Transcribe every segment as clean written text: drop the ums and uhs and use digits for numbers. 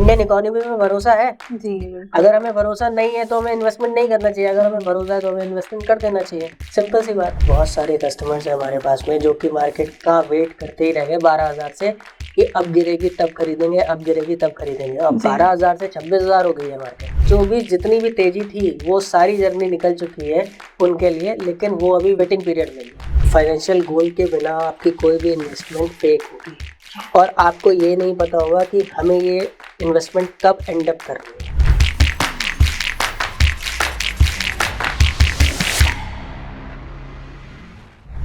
Indian economy में भरोसा है जी। अगर हमें भरोसा नहीं है तो हमें इन्वेस्टमेंट नहीं करना चाहिए, अगर हमें भरोसा है तो हमें इन्वेस्टमेंट कर देना चाहिए, सिंपल सी बात। बहुत सारे कस्टमर्स हैं हमारे पास में जो कि मार्केट का वेट करते ही रह गए 12,000 से कि अब गिरेगी तब खरीदेंगे, अब गिरेगी तब खरीदेंगे। अब 12,000 से 26,000 हो गई है मार्केट। जो भी जितनी भी तेजी थी वो सारी जर्नी निकल चुकी है उनके लिए, लेकिन वो अभी वेटिंग पीरियड में है। फाइनेंशियल गोल के बिना आपकी कोई भी इन्वेस्टमेंट फेक होगी और आपको ये नहीं पता होगा कि हमें ये इन्वेस्टमेंट कब एंड अप करनी है।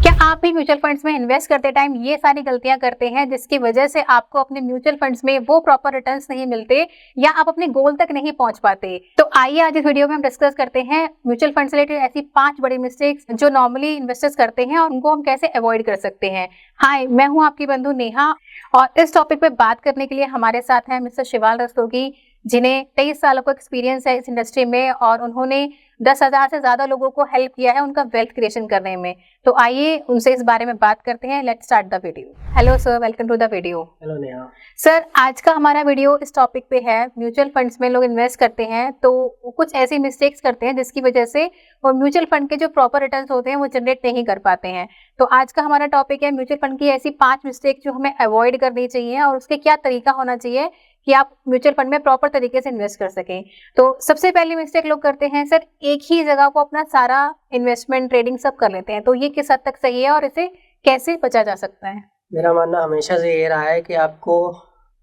क्या आप भी म्यूचुअल फंड्स में इन्वेस्ट करते टाइम ये सारी गलतियां करते हैं जिसकी वजह से आपको अपने म्यूचुअल फंड्स में वो प्रॉपर रिटर्न्स नहीं मिलते या आप अपने गोल तक नहीं पहुंच पाते? तो आइए आज इस वीडियो में हम डिस्कस करते हैं म्यूचुअल फंड से रिलेटेड ऐसी 5 बड़ी मिस्टेक्स जो नॉर्मली इन्वेस्टर्स करते हैं और उनको हम कैसे अवॉइड कर सकते हैं। हाय, मैं हूं आपकी बंधु नेहा और इस टॉपिक पे बात करने के लिए हमारे साथ हैं मिस्टर शिवाल रस्तोगी, जिन्हें 23 सालों का एक्सपीरियंस है इस इंडस्ट्री में और उन्होंने 10,000 से ज्यादा लोगों को हेल्प किया है उनका वेल्थ क्रिएशन करने में। तो आइए उनसे इस बारे में बात करते हैं। Let's start the video. Hello sir, welcome to the video. Hello Neha. Sir, आज का हमारा वीडियो इस टॉपिक पे है म्यूचुअल फंड्स में लोग इन्वेस्ट करते हैं तो कुछ ऐसी मिस्टेक्स करते हैं जिसकी वजह से वो म्यूचुअल फंड के जो प्रॉपर रिटर्न्स होते हैं वो जनरेट नहीं कर पाते हैं। तो आज का हमारा टॉपिक है म्यूचुअल फंड की ऐसी 5 मिस्टेक जो हमें अवॉइड करनी चाहिए और उसके क्या तरीका होना चाहिए कि आप म्यूचुअल फंड में प्रॉपर तरीके से इन्वेस्ट कर सकें। तो सबसे पहली मिस्टेक लोग करते हैं सर, एक ही जगह को अपना सारा इन्वेस्टमेंट ट्रेडिंग सब कर लेते हैं। तो ये किस हद तक सही है और इसे कैसे बचा जा सकता है? मेरा मानना हमेशा से ये रहा है कि आपको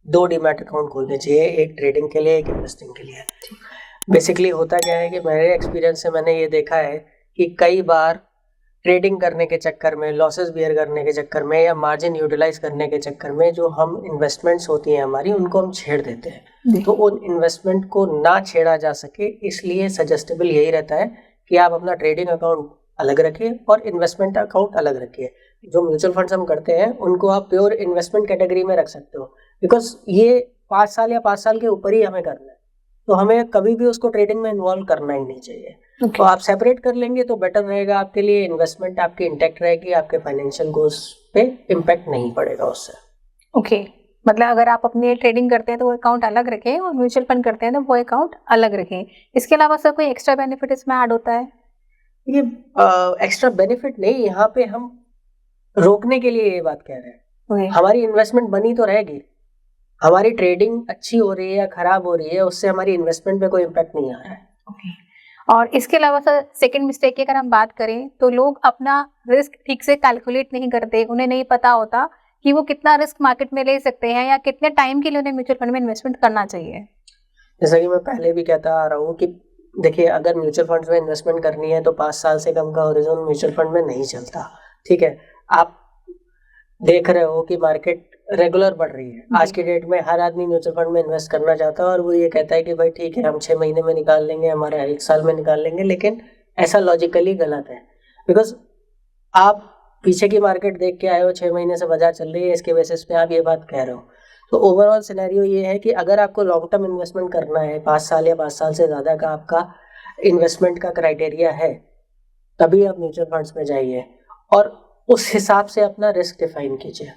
2 डीमैट अकाउंट खोलने चाहिए, एक ट्रेडिंग के लिए, एक इन्वेस्टिंग के लिए। बेसिकली होता क्या है कि मेरे एक्सपीरियंस से मैंने ये देखा है कि कई बार ट्रेडिंग करने के चक्कर में, लॉसेस बियर करने के चक्कर में या मार्जिन यूटिलाइज करने के चक्कर में जो हम इन्वेस्टमेंट्स होती हैं हमारी, उनको हम छेड़ देते हैं। तो उन इन्वेस्टमेंट को ना छेड़ा जा सके इसलिए सजेस्टेबल यही रहता है कि आप अपना ट्रेडिंग अकाउंट अलग रखिए और इन्वेस्टमेंट अकाउंट अलग रखिए। जो म्यूचुअल फंड्स हम करते हैं उनको आप प्योर इन्वेस्टमेंट कैटेगरी में रख सकते हो, बिकॉज ये 5 साल या 5 साल के ऊपर ही हमें करना है, तो हमें कभी भी उसको ट्रेडिंग में इन्वॉल्व करना ही नहीं चाहिए। तो आप सेपरेट कर लेंगे तो बेटर रहेगा आपके लिए, इन्वेस्टमेंट आपकी इंटैक्ट रहेगी, आपके फाइनेंशियल गोल्स पे इम्पैक्ट नहीं पड़ेगा उससे। ओके, मतलब अगर आप अपने ट्रेडिंग करते हैं तो वो अकाउंट अलग रखें और म्यूचुअल फंड करते हैं तो वो अकाउंट अलग रखें। इसके अलावा सर कोई एक्स्ट्रा बेनिफिट इसमें ऐड होता है? ये एक्स्ट्रा बेनिफिट नहीं, यहाँ पे हम रोकने के लिए ये बात कह रहे हैं। हमारी इन्वेस्टमेंट बनी तो रहेगी, हमारी ट्रेडिंग अच्छी हो रही है या खराब हो रही है उससे हमारी इन्वेस्टमेंट पे कोई इम्पैक्ट नहीं आ रहा है। और इसके अलावा सर सेकंड मिस्टेक की अगर हम बात करें तो लोग अपना रिस्क ठीक से कैलकुलेट नहीं करते, उन्हें नहीं पता होता कि वो कितना रिस्क मार्केट में ले सकते हैं या कितने टाइम के लिए उन्हें म्यूचुअल फंड में इन्वेस्टमेंट करना चाहिए। जैसा कि मैं पहले भी कहता आ रहा हूँ कि देखिए, अगर म्यूचुअल फंड्स में इन्वेस्टमेंट करनी है तो 5 साल से कम का हॉरिजॉन म्यूचुअल फंड में नहीं चलता। ठीक है, आप देख रहे हो कि मार्केट रेगुलर बढ़ रही है। आज की डेट में हर आदमी म्यूचुअल फंड में इन्वेस्ट करना चाहता है और वो ये कहता है कि भाई ठीक है, हम 6 महीने में निकाल लेंगे, हमारा 1 साल में निकाल लेंगे, लेकिन ऐसा लॉजिकली गलत है। बिकॉज आप पीछे की मार्केट देख के आए हो, 6 महीने से बाजार चल रही है, इसके बेसिस पे आप ये बात कह रहे हो। तो ओवरऑल सिनेरियो ये है कि अगर आपको लॉन्ग टर्म इन्वेस्टमेंट करना है, 5 साल या 5 साल से ज़्यादा का आपका इन्वेस्टमेंट का क्राइटेरिया है, तभी आप म्यूचुअल फंड्स में जाइए और उस हिसाब से अपना रिस्क डिफाइन कीजिए।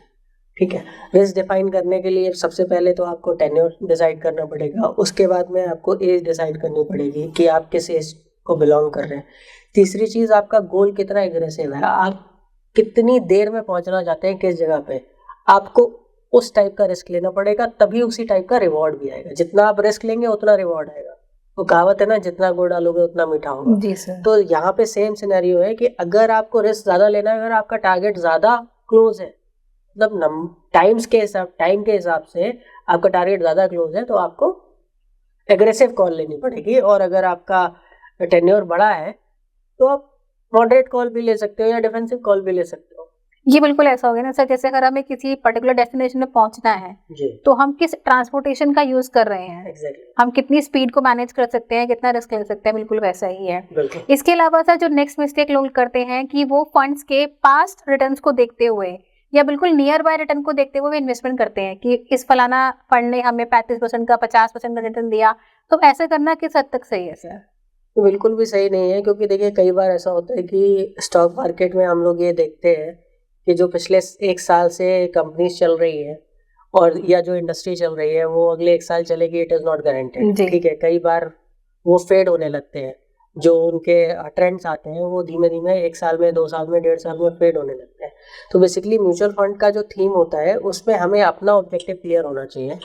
ठीक है, रिस्क डिफाइन करने के लिए सबसे पहले तो आपको टेन्योर डिसाइड करना पड़ेगा, उसके बाद में आपको एज डिसाइड करनी पड़ेगी कि आप किस एज को बिलोंग कर रहे हैं। तीसरी चीज़, आपका गोल कितना एग्रेसिव है, आप कितनी देर में पहुंचना चाहते हैं किस जगह पे, आपको उस टाइप का रिस्क लेना पड़ेगा, तभी उसी टाइप का रिवॉर्ड भी आएगा। जितना आप रिस्क लेंगे उतना रिवॉर्ड आएगा। वो कहावत है ना, जितना गुड़ डालोगे उतना मीठा होगा। जी सर। तो यहाँ पे सेम सिनेरियो है कि अगर आपको रिस्क ज़्यादा लेना है, अगर आपका टारगेट ज़्यादा क्लोज है, मतलब टाइम के हिसाब से आपका टारगेट ज़्यादा क्लोज है, तो आपको एग्रेसिव कॉल लेनी पड़ेगी। और अगर आपका टेन्योर बड़ा है तो आप मॉडरेट कॉल भी ले सकते हो या डिफेंसिव कॉल भी ले सकते हो। ये बिल्कुल ऐसा हो गया ना सर, जैसे अगर हमें किसी पर्टिकुलर डेस्टिनेशन में पहुंचना है जी, तो हम किस ट्रांसपोर्टेशन का यूज कर रहे हैं, एग्जैक्टली, हम कितनी स्पीड को मैनेज कर सकते हैं, कितना रिस्क ले सकते हैं, बिल्कुल वैसा ही है। बिल्कुल। इसके अलावा सर जो नेक्स्ट मिस्टेक लोग करते हैं कि वो फंड्स के पास्ट रिटर्न्स को देखते हुए या बिल्कुल नियर बाय रिटर्न को देखते हुए इन्वेस्टमेंट करते हैं कि इस फलाना फंड ने हमें 35% का 50% का रिटर्न दिया, तो ऐसे करना किस हद तक सही है सर? तो बिल्कुल भी सही नहीं है, क्योंकि देखिए कई बार ऐसा होता है कि स्टॉक मार्केट में हम लोग ये देखते हैं कि जो पिछले 1 साल से कंपनीज चल रही है और या जो इंडस्ट्री चल रही है वो अगले 1 साल चलेगी, इट इज नॉट गारंटेड। जी। ठीक है, कई बार वो फेड होने लगते हैं, जो उनके ट्रेंड्स आते हैं वो धीमे धीमे 1 साल में, 2 साल में, 1.5 साल में फेड होने लगते हैं। तो बेसिकली म्यूचुअल फंड का जो थीम होता है उसमें हमें अपना ऑब्जेक्टिव क्लियर होना चाहिए।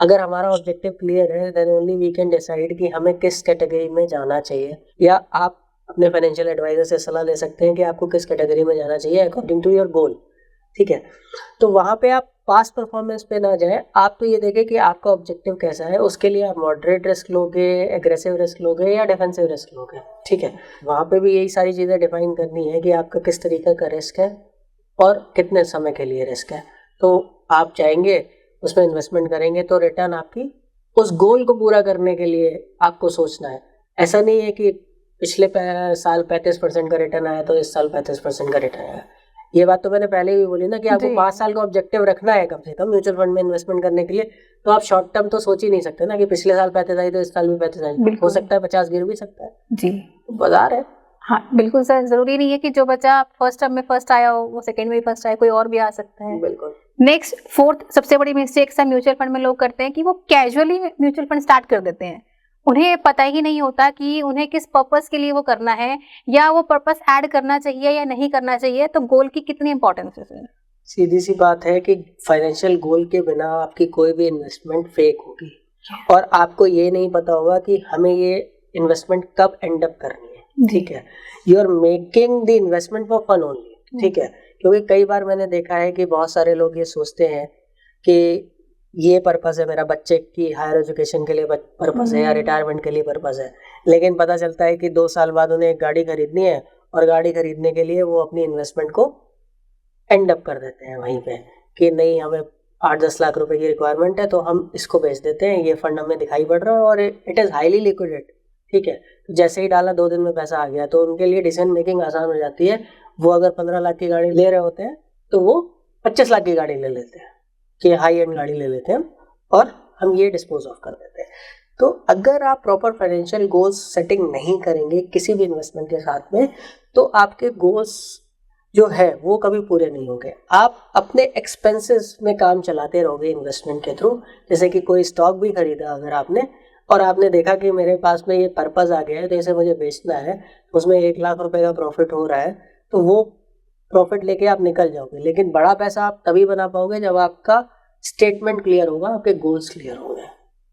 अगर हमारा ऑब्जेक्टिव क्लियर है then only we can decide कि हमें किस कैटेगरी में जाना चाहिए, या आप अपने फाइनेंशियल एडवाइजर से सलाह ले सकते हैं कि आपको किस कैटेगरी में जाना चाहिए अकॉर्डिंग टू योर गोल। ठीक है, तो वहाँ पे आप पास्ट परफॉर्मेंस पे ना जाएं, आप तो ये देखें कि आपका ऑब्जेक्टिव कैसा है, उसके लिए आप मॉडरेट रिस्क लोगे, एग्रेसिव रिस्क लोगे या डिफेंसिव रिस्क लोगे। ठीक है, वहाँ पे भी यही सारी चीज़ें डिफाइन करनी है कि आपका किस तरीके का रिस्क है और कितने समय के लिए रिस्क है। तो आप चाहेंगे उसमें इन्वेस्टमेंट करेंगे तो रिटर्न आपकी उस गोल को पूरा करने के लिए आपको सोचना है। ऐसा नहीं है कि पिछले साल 35% का रिटर्न आया तो इस साल 35% का रिटर्न आया। ये बात तो मैंने पहले भी बोली ना कि आपको 5 साल का ऑब्जेक्टिव रखना है कम से कम म्यूचुअल फंड में इन्वेस्टमेंट करने के लिए। तो आप शॉर्ट टर्म तो सोच ही नहीं सकते ना कि पिछले साल 35 आई तो इस साल भी 35 आई, हो सकता है 50 गिर भी सकता है। जी, बाजार है। हाँ बिल्कुल सर, जरूरी नहीं है कि जो बच्चा फर्स्ट टर्म में फर्स्ट आया हो वो सेकंड में भी फर्स्ट आए, कोई और भी आ सकता है। बिल्कुल। नेक्स्ट, फोर्थ सबसे बड़ी मिस्टेक सर म्यूचुअल फंड में लोग करते हैं कि वो कैजुअली म्यूचुअल फंड स्टार्ट कर देते हैं। उन्हें पता ही नहीं होता कि उन्हें किस पर्पस के लिए वो करना है, या वो पर्पस ऐड करना चाहिए या नहीं करना चाहिए। तो गोल की कितनी इंपॉर्टेंस है सर? सीधी सी बात है कि फाइनेंशियल गोल के बिना आपकी कोई भी इन्वेस्टमेंट फेक होगी, और आपको ये नहीं पता होगा कि हमें ये इन्वेस्टमेंट कब एंड अप करनी है। ठीक है, you are making the investment for fun only. ठीक है, क्योंकि कई बार मैंने देखा है कि बहुत सारे लोग ये सोचते हैं कि ये पर्पस है मेरा, बच्चे की हायर एजुकेशन के लिए पर्पस है या रिटायरमेंट के लिए पर्पस है, लेकिन पता चलता है कि 2 साल बाद उन्हें एक गाड़ी खरीदनी है और गाड़ी खरीदने के लिए वो अपनी इन्वेस्टमेंट को एंड अप कर देते हैं वहीं पे कि नहीं, हमें 8-10 लाख रुपए की रिक्वायरमेंट है तो हम इसको बेच देते हैं, ये फंड हमें दिखाई पड़ रहा है और इट इज़ हाईली लिक्विडेड। ठीक है, तो जैसे ही डाला 2 दिन में पैसा आ गया, तो उनके लिए डिसीजन मेकिंग आसान हो जाती है। वो अगर 15 लाख की गाड़ी ले रहे होते हैं तो वो 25 लाख की गाड़ी ले लेते हैं कि हाई एंड गाड़ी ले लेते हैं और हम ये डिस्पोज ऑफ कर देते हैं। तो अगर आप प्रॉपर फाइनेंशियल गोल्स सेटिंग नहीं करेंगे किसी भी इन्वेस्टमेंट के साथ में, तो आपके गोल्स जो है वो कभी पूरे नहीं होंगे। आप अपने एक्सपेंसेस में काम चलाते रहोगे इन्वेस्टमेंट के थ्रू। जैसे कि कोई स्टॉक भी खरीदा अगर आपने, और आपने देखा कि मेरे पास में ये पर्पस आ गया है तो इसे मुझे बेचना है, उसमें 1 लाख रुपए का प्रॉफिट हो रहा है, तो वो प्रॉफिट लेके आप निकल जाओगे। लेकिन बड़ा पैसा आप तभी बना पाओगे जब आपका स्टेटमेंट क्लियर होगा, आपके गोल्स क्लियर होंगे।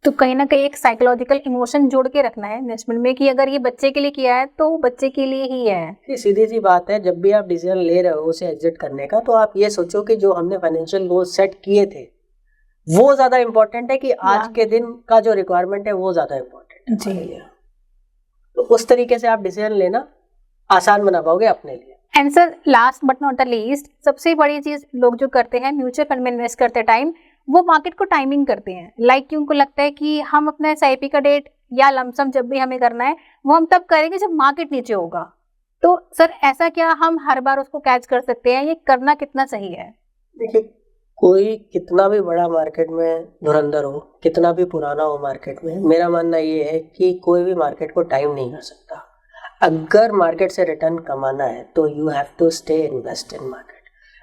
तो कहीं ना कहीं एक साइकोलॉजिकल इमोशन जोड़ के रखना है इन्वेस्टमेंट में कि अगर ये बच्चे के लिए किया है तो बच्चे के लिए ही है। सीधी सी बात है, जब भी आप डिसीजन ले रहे हो उसे एग्जिट करने का, तो आप ये सोचो कि जो हमने फाइनेंशियल गोल सेट किए थे वो ज्यादा इंपॉर्टेंट है कि आज के दिन का जो रिक्वायरमेंट है वो ज्यादा इंपॉर्टेंट है जी। तो उस तरीके से आप डिसीजन लेना आसान बना पाओगे अपने लिए। And sir last but not the least, सबसे बड़ी चीज लोग जो करते हैं म्यूचुअल फंड में इन्वेस्ट करते टाइम, वो मार्केट को टाइमिंग करते हैं। लाइक कि उनको लगता है कि हम अपना SIP का डेट या लमसम जब भी हमें करना है वो हम तब करेंगे जब मार्केट नीचे होगा। तो सर ऐसा क्या हम हर बार उसको कैच कर सकते हैं? ये करना कितना सही है? देखिए, कोई कितना भी बड़ा मार्केट में धुरंधर हो, कितना भी पुराना हो मार्केट में, मेरा मानना ये है कि कोई भी मार्केट को टाइम नहीं कर सकता। अगर मार्केट से रिटर्न कमाना है तो you have to stay invest in market.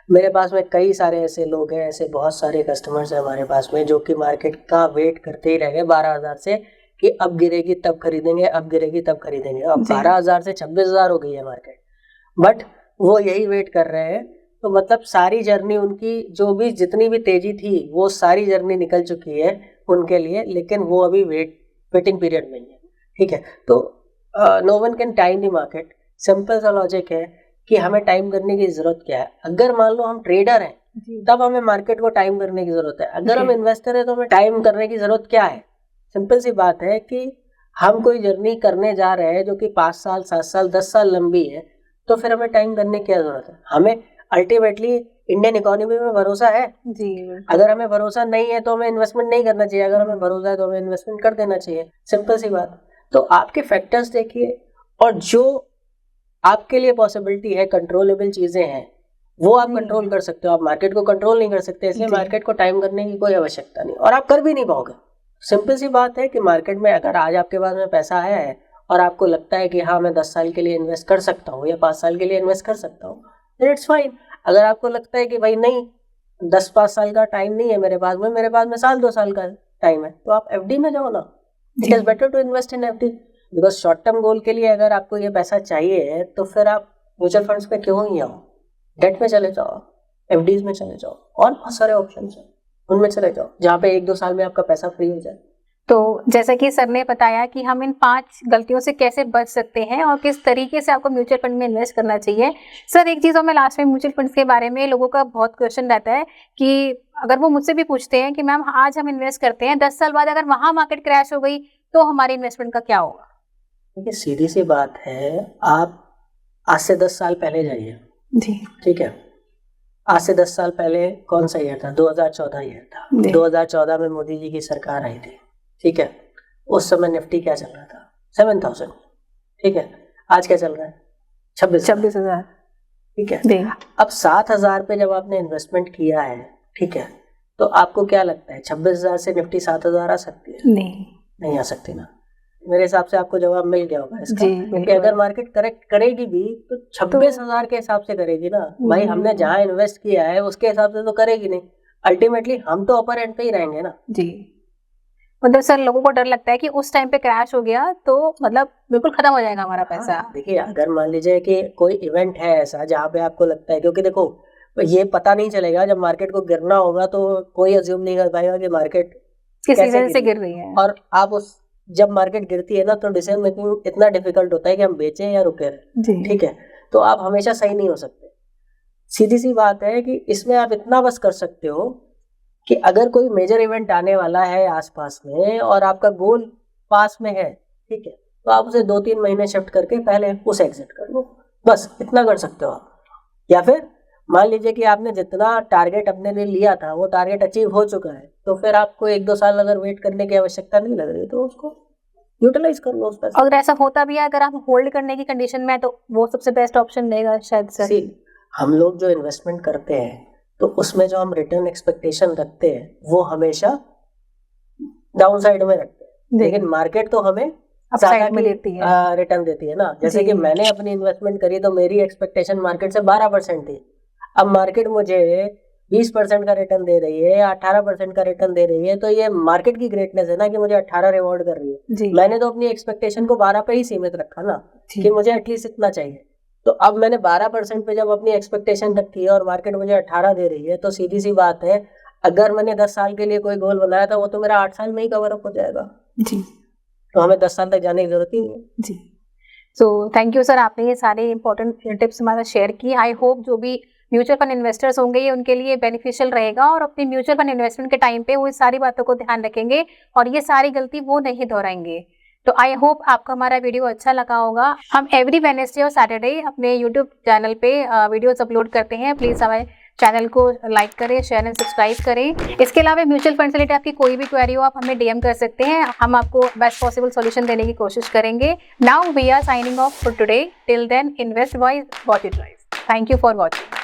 मेरे पास में कई सारे ऐसे लोग हैं, ऐसे बहुत सारे कस्टमर्स हैं हमारे पास में जो कि मार्केट का वेट करते ही रह गए 12,000 से कि अब गिरेगी तब खरीदेंगे, अब गिरेगी तब खरीदेंगे। अब 12,000 से 26,000 हो गई है मार्केट, बट वो यही वेट कर रहे हैं। तो मतलब सारी जर्नी उनकी, जो भी जितनी भी तेजी थी वो सारी जर्नी निकल चुकी है उनके लिए, लेकिन वो अभी वेटिंग पीरियड में है। ठीक है, तो no one can time the market. Simple सा लॉजिक है कि हमें टाइम करने की जरूरत क्या है। अगर मान लो हम ट्रेडर हैं तब हमें मार्केट को टाइम करने की जरूरत है। अगर हम इन्वेस्टर हैं तो हमें टाइम करने की जरूरत क्या है? सिंपल सी बात है कि हम कोई जर्नी करने जा रहे हैं जो कि 5 साल, 7 साल, 10 साल लंबी है, तो फिर हमें टाइम करने की क्या जरूरत है? हमें अल्टीमेटली इंडियन इकोनॉमी में भरोसा है जी। अगर हमें भरोसा नहीं है तो हमें इन्वेस्टमेंट नहीं करना चाहिए, अगर हमें भरोसा है तो हमें इन्वेस्टमेंट कर देना चाहिए। सिंपल सी बात। तो आपके फैक्टर्स देखिए, और जो आपके लिए पॉसिबिलिटी है, कंट्रोलेबल चीजें हैं, वो आप कंट्रोल कर सकते हो। आप मार्केट को कंट्रोल नहीं कर सकते, इसलिए मार्केट को टाइम करने की कोई आवश्यकता नहीं, और आप कर भी नहीं पाओगे। सिंपल सी बात है कि मार्केट में अगर आज आपके पास में पैसा आया है और आपको लगता है कि हाँ मैं 10 साल के लिए इन्वेस्ट कर सकता हूँ या 5 साल के लिए इन्वेस्ट कर सकता हूँ, इट्स फाइन। अगर आपको लगता है कि भाई नहीं, 10-5 साल का टाइम नहीं है मेरे पास में साल 2 साल का टाइम है, तो आप एफडी में जाओ ना। It is better to invest in FD, because short term goal के लिए अगर आपको ये पैसा चाहिए तो फिर आप म्यूचुअल फंड्स में क्यों ही आओ, डेट में चले जाओ, एफडीज में चले जाओ, और बहुत सारे ऑप्शन है उनमें चले जाओ, जहाँ पे 1-2 साल में आपका पैसा फ्री हो जाए। तो जैसा कि सर ने बताया कि हम इन 5 गलतियों से कैसे बच सकते हैं और किस तरीके से आपको म्यूचुअल फंड में इन्वेस्ट करना चाहिए। सर एक चीज़ और मैं लास्ट में म्यूचुअल फंड्स के बारे में लोगों का बहुत क्वेश्चन रहता है कि अगर वो मुझसे भी पूछते हैं कि मैम आज हम इन्वेस्ट करते हैं, 10 साल बाद अगर वहाँ मार्केट क्रैश हो गई तो हमारे इन्वेस्टमेंट का क्या होगा? देखिए सीधी सी बात है, आप आज से 10 साल पहले जाइए जी, ठीक है। आज से 10 साल पहले कौन सा ईयर था? 2014 ईयर था। 2014 में मोदी जी की सरकार आई थी, ठीक है। उस समय निफ्टी क्या चल रहा था? 7000, ठीक है। आज क्या चल रहा है? 26,000, ठीक है। अब 7,000 पे जब आपने इन्वेस्टमेंट किया है, ठीक है, तो आपको क्या लगता है 26,000 से निफ्टी 7,000 आ सकती है? नहीं आ सकती ना। मेरे हिसाब से आपको जवाब मिल गया होगा इसका, कि अगर मार्केट करेक्ट करेगी भी तो 26,000 के हिसाब से करेगी ना भाई। हमने जहाँ इन्वेस्ट किया है उसके हिसाब से तो करेगी नहीं, अल्टीमेटली हम तो अपर एंड पे ही रहेंगे ना। जी, मतलब सर लोगों को डर लगता है कि उस टाइम पे क्रैश हो गया तो मतलब बिल्कुल खत्म हो जाएगा हमारा पैसा। देखिए अगर मान लीजिए कि कोई इवेंट है ऐसा जहाँ पे आपको लगता है, क्योंकि देखो ये पता नहीं चलेगा जब मार्केट को गिरना होगा, तो कोई अज्यूम नहीं कर पाएगा कि मार्केट किस रीजन से गिर रही है, और आप उस जब मार्केट गिरती है ना तो डिसीजन मेकिंग इतना डिफिकल्ट होता है कि हम बेचें या रुके, ठीक है। तो आप हमेशा सही नहीं हो सकते। सीधी सी बात है कि इसमें आप इतना बस कर सकते हो कि अगर कोई मेजर इवेंट आने वाला है आसपास में और आपका गोल पास में है, ठीक है, तो आप उसे 2-3 महीने शिफ्ट करके पहले उसे एग्जिट कर लो, बस इतना कर सकते हो आप। या फिर मान लीजिए कि आपने जितना टारगेट अपने लिए लिया था वो टारगेट अचीव हो चुका है, तो फिर आपको 1-2 साल अगर वेट करने की आवश्यकता नहीं लग रही तो उसको यूटिलाइज कर लो उस पैसे। अगर ऐसा होता भी है, अगर आप होल्ड करने की कंडीशन में है तो वो सबसे बेस्ट ऑप्शन रहेगा शायद सर। हम लोग जो इन्वेस्टमेंट करते हैं तो उसमें जो हम रिटर्न एक्सपेक्टेशन रखते हैं वो हमेशा डाउन साइड में रखते हैं, लेकिन मार्केट तो हमें अपसाइड में देती है, रिटर्न देती है ना। जैसे कि मैंने अपनी इन्वेस्टमेंट करी तो मेरी एक्सपेक्टेशन मार्केट से 12% थी, अब मार्केट मुझे 20% का रिटर्न दे रही है, 18% का रिटर्न दे रही है, तो ये मार्केट की ग्रेटनेस है ना कि मुझे 18 रिवॉर्ड कर रही है। मैंने तो अपनी एक्सपेक्टेशन को 12 पे ही सीमित रखा ना कि मुझे एटलीस्ट इतना चाहिए। तो अब मैंने 12% पे जब अपनी एक्सपेक्टेशन रखी है और मार्केट मुझे 18 दे रही है, तो सीधी सी बात है अगर मैंने 10 साल के लिए कोई गोल बनाया था वो तो मेरा 8 साल में ही कवर अप हो जाएगा जी। तो हमें 10 साल तक जाने की जरूरत ही नहीं है जी। सो थैंक यू सर, आपने ये सारे इंपॉर्टेंट टिप्स हमारे शेयर की। आई होप जो भी म्यूचुअल फंड इन्वेस्टर्स होंगे ये उनके लिए बेनिफिशियल रहेगा और अपनी म्यूचुअल फंड इन्वेस्टमेंट के टाइम पे वो इस सारी बातों को ध्यान रखेंगे और ये सारी गलती वो नहीं दोहराएंगे। तो आई होप आपको हमारा वीडियो अच्छा लगा होगा। हम एवरी वेडनेसडे और सैटरडे अपने यूट्यूब चैनल पे वीडियोस अपलोड करते हैं। प्लीज़ हमारे चैनल को लाइक करें, शेयर एंड सब्सक्राइब करें। इसके अलावा म्यूचुअल फंड से रिलेटेड आपकी कोई भी क्वेरी हो आप हमें डीएम कर सकते हैं, हम आपको बेस्ट पॉसिबल सॉल्यूशन देने की कोशिश करेंगे। Now we are signing off for today. Till then invest wise, what it rise. Thank you for watching.